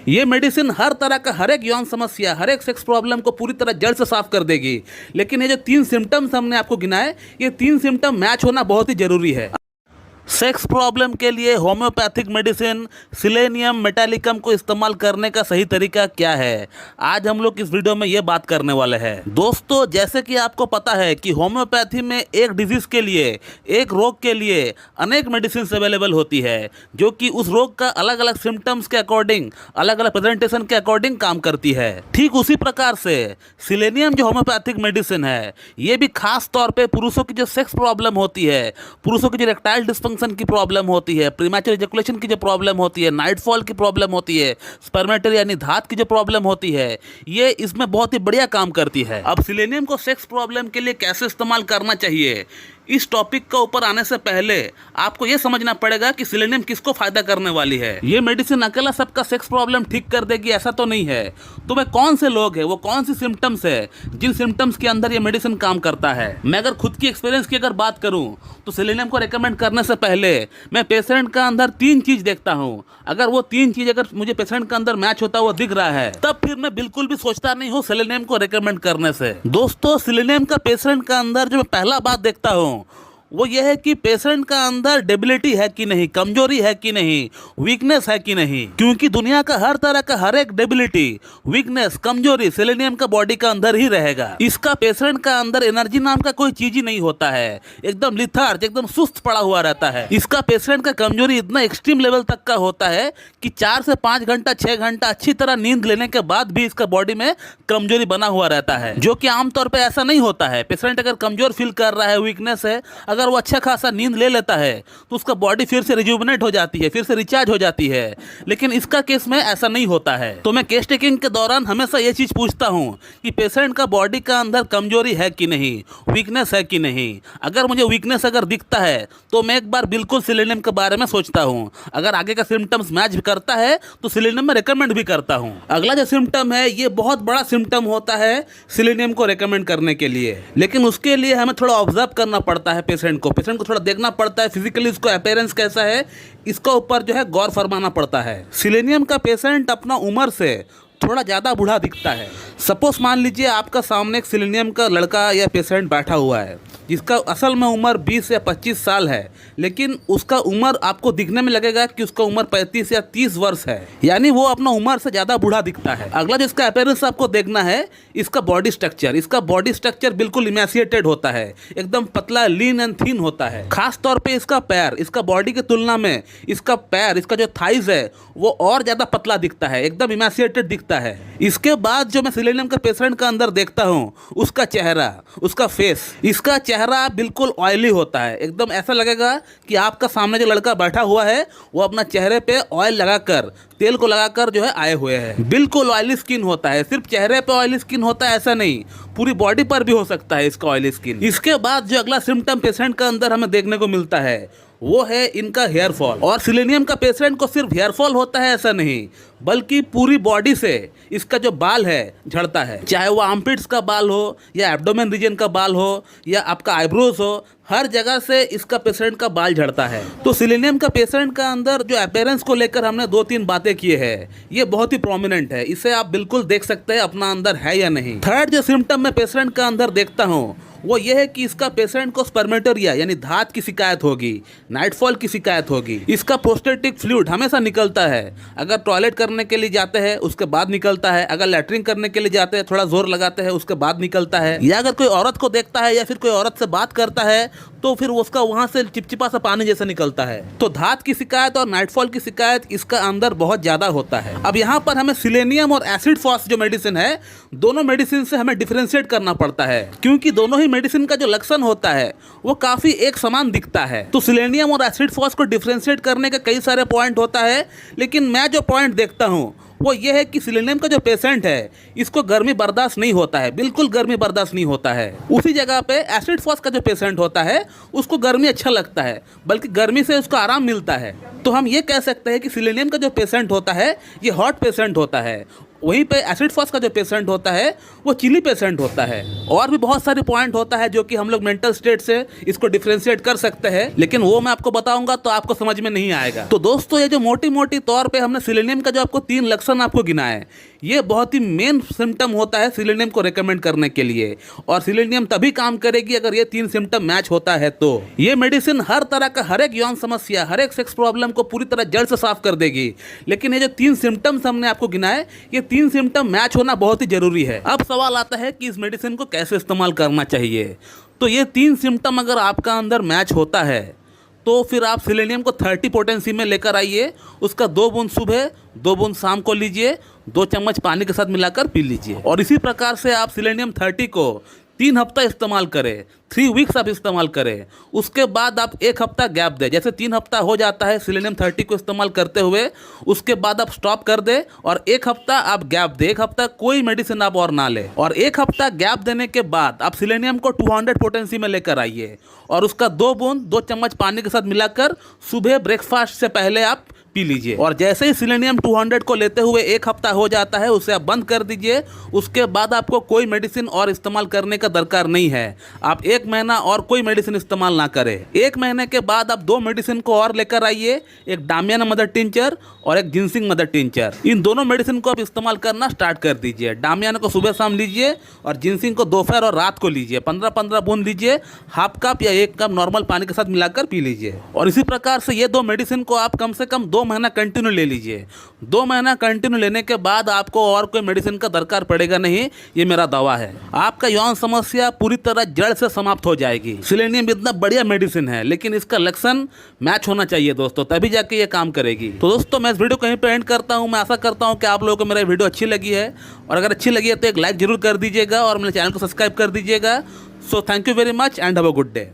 ये मेडिसिन हर तरह का, हर एक यौन समस्या, हर एक सेक्स प्रॉब्लम को पूरी तरह जड़ से साफ कर देगी। लेकिन ये जो 3 सिम्टम्स हमने आपको गिनाए, ये 3 सिम्टम मैच होना बहुत ही जरूरी है। सेक्स प्रॉब्लम के लिए होम्योपैथिक मेडिसिन सिलेनियम मेटालिकम को इस्तेमाल करने का सही तरीका क्या है, आज हम लोग इस वीडियो में ये बात करने वाले हैं। दोस्तों, जैसे कि आपको पता है कि होम्योपैथी में एक डिजीज के लिए, एक रोग के लिए अनेक मेडिसिन अवेलेबल होती है, जो कि उस रोग का अलग अलग सिम्टम्स के अकॉर्डिंग, अलग अलग प्रेजेंटेशन के अकॉर्डिंग काम करती है। ठीक उसी प्रकार से सिलेनियम जो होम्योपैथिक मेडिसिन है, ये भी खास तौर पर पुरुषों की जो सेक्स प्रॉब्लम होती है, पुरुषों की जो इरेक्टाइल डिस्फंक्शन की प्रॉब्लम होती है, प्रीमैच्योर इजैकुलेशन की जो प्रॉब्लम होती है, नाइटफॉल की प्रॉब्लम होती है, स्पर्मेटरी यानी धात की जो प्रॉब्लम होती है, ये इसमें बहुत ही बढ़िया काम करती है। अब सिलेनियम को सेक्स प्रॉब्लम के लिए कैसे इस्तेमाल करना चाहिए, इस टॉपिक का ऊपर आने से पहले आपको यह समझना पड़ेगा कि सिलेनियम किसको फायदा करने वाली है। ये मेडिसिन अकेला सबका सेक्स प्रॉब्लम ठीक कर देगी ऐसा तो नहीं है। तो वह कौन से लोग हैं, वो कौन सी सिम्टम्स है जिन सिम्टम्स के अंदर ये मेडिसिन काम करता है। मैं अगर खुद की एक्सपीरियंस की अगर बात करूं तो सिलेनियम को रेकमेंड करने से पहले मैं पेशेंट का अंदर 3 चीज देखता हूं। अगर वो 3 चीज अगर मुझे पेशेंट का अंदर मैच होता हुआ दिख रहा है, तब फिर मैं बिल्कुल भी सोचता नहीं हूं सिलेनियम को रेकमेंड करने से। दोस्तों, सिलेनियम का पेशेंट का अंदर जो मैं पहला बात देखता हूं वो ये है कि पेशेंट का अंदर डेबिलिटी है कि नहीं, कमजोरी है कि नहीं, वीकनेस है कि नहीं। क्योंकि दुनिया का हर तरह का हर एक डेबिलिटी, वीकनेस, कमजोरी सिलेनियम का बॉडी का अंदर ही रहेगा। इसका पेशेंट का अंदर एनर्जी नाम का कोई चीज ही नहीं होता है, एकदम लिथार्ज, एकदम सुस्त पड़ा हुआ रहता है। इसका पेशेंट का कमजोरी इतना एक्सट्रीम लेवल तक का होता है कि 4 से 5 घंटा, 6 घंटा अच्छी तरह नींद लेने के बाद भी इसका बॉडी में कमजोरी बना हुआ रहता है, जो कि आमतौर पर ऐसा नहीं होता है। पेशेंट अगर कमजोर फील कर रहा है, वीकनेस है, अगर वो अच्छा खासा नींद ले लेता है तो उसका बॉडी फिर से रिजुवनेट हो जाती है, फिर से रिचार्ज हो जाती है। लेकिन इसका केस में ऐसा नहीं होता है। तो मैं केस टेकिंग के दौरान हमेशा ये चीज पूछता हूं कि पेशेंट का बॉडी का अंदर कमजोरी है कि नहीं, वीकनेस है कि नहीं। अगर मुझे वीकनेस अगर दिखता है तो मैं एक बार बिल्कुल सिलेनियम के बारे में सोचता हूँ। अगर आगे का सिम्टम्स मैच करता है तो सिलेनियम में रिकमेंड भी करता हूँ। अगला जो सिम्टम है, ये बहुत बड़ा सिम्टम होता है सिलेनियम को रिकमेंड करने के लिए, लेकिन उसके लिए हमें थोड़ा ऑब्जर्व करना पड़ता है। पेशेंट को थोड़ा देखना पड़ता है, फिजिकली इसको अपीयरेंस कैसा है, इसका ऊपर जो है गौर फरमाना पड़ता है। सिलेनियम का पेशेंट अपना उम्र से थोड़ा ज़्यादा बूढ़ा दिखता है। सपोज मान लीजिए आपका सामने एक सिलेनियम का लड़का या पेशेंट बैठा हुआ है, जिसका असल में उम्र 20 या 25 साल है, लेकिन उसका उम्र आपको दिखने में लगेगा कि उसका उम्र 35 या 30 वर्ष है, यानी वो अपना उम्र से ज़्यादा बूढ़ा दिखता है। अगला जो इसका अपीयरेंस आपको देखना है, इसका बॉडी स्ट्रक्चर। इसका बॉडी स्ट्रक्चर बिल्कुल इमेसिएटेड होता है, एकदम पतला, लीन एंड थिन होता है। खास तौर पे इसका पैर, इसका बॉडी की तुलना में इसका पैर, इसका जो थाइज है, वो और ज़्यादा पतला दिखता है, एकदम इमेसिएटेड दिखता है। इसके बाद जो मैं सिलेनियम का पेशेंट का अंदर देखता हूँ, उसका चेहरा, उसका फेस, इसका चेहरा बिल्कुल ऑयली होता है। एकदम ऐसा लगेगा कि आपका सामने जो लड़का बैठा हुआ है वो अपना चेहरे पे ऑयल लगाकर, तेल को लगाकर जो है आए हुए हैं। बिल्कुल ऑयली स्किन होता है। सिर्फ चेहरे पे ऑयली स्किन होता है ऐसा नहीं, पूरी बॉडी पर भी हो सकता है इसका ऑयली स्किन। इसके बाद जो अगला सिम्टम पेशेंट का अंदर हमें देखने को मिलता है वो है इनका हेयर फॉल। और सिलेनियम का पेशेंट को सिर्फ हेयर फॉल होता है ऐसा नहीं, बल्कि पूरी बॉडी से इसका जो बाल है झड़ता है। चाहे वो आर्मपिट्स का बाल हो या एब्डोमेन रीजन का बाल हो या आपका आईब्रोज हो, हर जगह से इसका पेशेंट का बाल झड़ता है। तो सिलेनियम का पेशेंट का अंदर जो अपीयरेंस को लेकर हमने 2-3 बातें की है, ये बहुत ही प्रोमिनेंट है। इसे आप बिल्कुल देख सकते हैं अपना अंदर है या नहीं। थर्ड जो सिम्टम मैं पेशेंट का अंदर देखता हूँ वो ये है कि इसका पेशेंट को स्पर्मेटोरिया यानी धात की शिकायत होगी, नाइटफॉल की शिकायत होगी। इसका प्रोस्टेटिक फ्लूइड हमेशा निकलता है। अगर टॉयलेट करने के लिए जाते हैं उसके बाद निकलता है, अगर लैट्रिन करने के लिए जाते हैं थोड़ा जोर लगाते हैं उसके बाद निकलता है, या अगर कोई औरत को देखता है या फिर कोई औरत से बात करता है तो फिर उसका वहां से चिपचिपा सा पानी जैसा निकलता है। तो धात की शिकायत और नाइटफॉल की शिकायत इसका अंदर बहुत ज्यादा होता है। अब यहाँ पर हमें सिलेनियम और एसिड फॉस जो मेडिसिन है, दोनों मेडिसिन से हमें डिफरेंशिएट करना पड़ता है, क्योंकि दोनों ही मेडिसिन का जो लक्षण होता है वो काफी एक समान दिखता है। तो सिलेनियम और एसिड फॉस को डिफरेंशिएट करने का कई सारे पॉइंट होता है, लेकिन मैं जो पॉइंट देखता हूँ वो ये है कि सिलेनियम का जो पेशेंट है इसको गर्मी बर्दाश्त नहीं होता है, बिल्कुल गर्मी बर्दाश्त नहीं होता है। उसी जगह पे एसिड फॉस का जो पेशेंट होता है उसको गर्मी अच्छा लगता है, बल्कि गर्मी से उसको आराम मिलता है। तो हम ये कह सकते हैं कि सिलेनियम का जो पेशेंट होता है ये हॉट पेशेंट होता है, वहीं पे एसिड फॉस का जो पेशेंट होता है वो चिली पेशेंट होता है। और भी बहुत सारे पॉइंट होता है जो कि हम लोग मेंटल स्टेट से इसको डिफरेंशिएट कर सकते हैं, लेकिन वो मैं आपको बताऊंगा तो आपको समझ में नहीं आएगा। तो दोस्तों ये जो मोटी मोटी तौर पे हमने सिलेनियम का जो आपको 3 लक्षण आपको गिनाए, ये बहुत ही मेन सिम्टम होता है सिलेनियम को रेकमेंड करने के लिए। और सिलेनियम तभी काम करेगी अगर ये 3 सिम्टम मैच होता है। तो ये मेडिसिन हर तरह का हर एक यौन समस्या, हर एक सेक्स प्रॉब्लम को पूरी तरह जड़ से साफ कर देगी। लेकिन ये जो 3 सिम्टम्स हमने आपको गिनाए, ये 3 सिम्टम मैच होना बहुत ही जरूरी है। अब सवाल आता है कि इस मेडिसिन को कैसे इस्तेमाल करना चाहिए। तो ये 3 सिम्टम अगर आपका अंदर मैच होता है तो फिर आप सिलेनियम को 30 पोटेंसी में लेकर आइए। उसका 2 बूंद सुबह, 2 बूंद शाम को लीजिए, 2 चम्मच पानी के साथ मिलाकर पी लीजिए। और इसी प्रकार से आप सिलेनियम 30 को 3 हफ्ता इस्तेमाल करें, 3 वीक्स आप इस्तेमाल करें। उसके बाद आप 1 हफ्ता गैप दें। जैसे 3 हफ्ता हो जाता है सिलेनियम 30 को इस्तेमाल करते हुए, उसके बाद आप स्टॉप कर दें और 1 हफ्ता आप गैप दें। 1 हफ्ता कोई मेडिसिन आप और ना लें। और 1 हफ्ता गैप देने के बाद आप सिलेनियम को 200 पोटेंसी में लेकर आइए और उसका 2 बूंद 2 चम्मच पानी के साथ मिलाकर सुबह ब्रेकफास्ट से पहले आप पी लीजिए। और जैसे ही सिलेनियम 200 को लेते हुए 1 हफ्ता हो जाता है, उसे आप बंद कर दीजिए। उसके बाद आपको कोई मेडिसिन और इस्तेमाल करने का दरकार नहीं है। आप 1 महीना और कोई मेडिसिन इस्तेमाल ना करें। 1 महीने के बाद आप 2 मेडिसिन को और लेकर आइए, एक डामियाना मदर टिंचर और एक जिनसिंग मदर टिंचर। इन दोनों मेडिसिन को आप इस्तेमाल करना स्टार्ट कर दीजिए। डामियाना को सुबह शाम लीजिए और जिनसिंग को दोपहर और रात को लीजिए। 15-15 बूंद लीजिए, हाफ कप या 1 कप नॉर्मल पानी के साथ मिलाकर पी लीजिए। और इसी प्रकार से ये 2 मेडिसिन को आप कम से कम 2 महीना कंटिन्यू ले लीजिए। 2 महीना कंटिन्यू लेने के बाद आपको और कोई मेडिसिन का दरकार पड़ेगा नहीं, ये मेरा दावा है। आपका यौन समस्या पूरी तरह जड़ से समाप्त हो जाएगी। सिलेनियम इतना बढ़िया मेडिसिन है, लेकिन इसका लक्षण मैच होना चाहिए दोस्तों, तभी जाके ये काम करेगी। तो दोस्तों मैं इस वीडियो कहीं पे एंड करता हूँ। मैं आशा करता हूँ कि आप लोगों को मेरा वीडियो अच्छी लगी है, और अगर अच्छी लगी है तो एक लाइक जरूर कर दीजिएगा और मेरे चैनल को सब्सक्राइब कर दीजिएगा। So thank you very much and have a good day.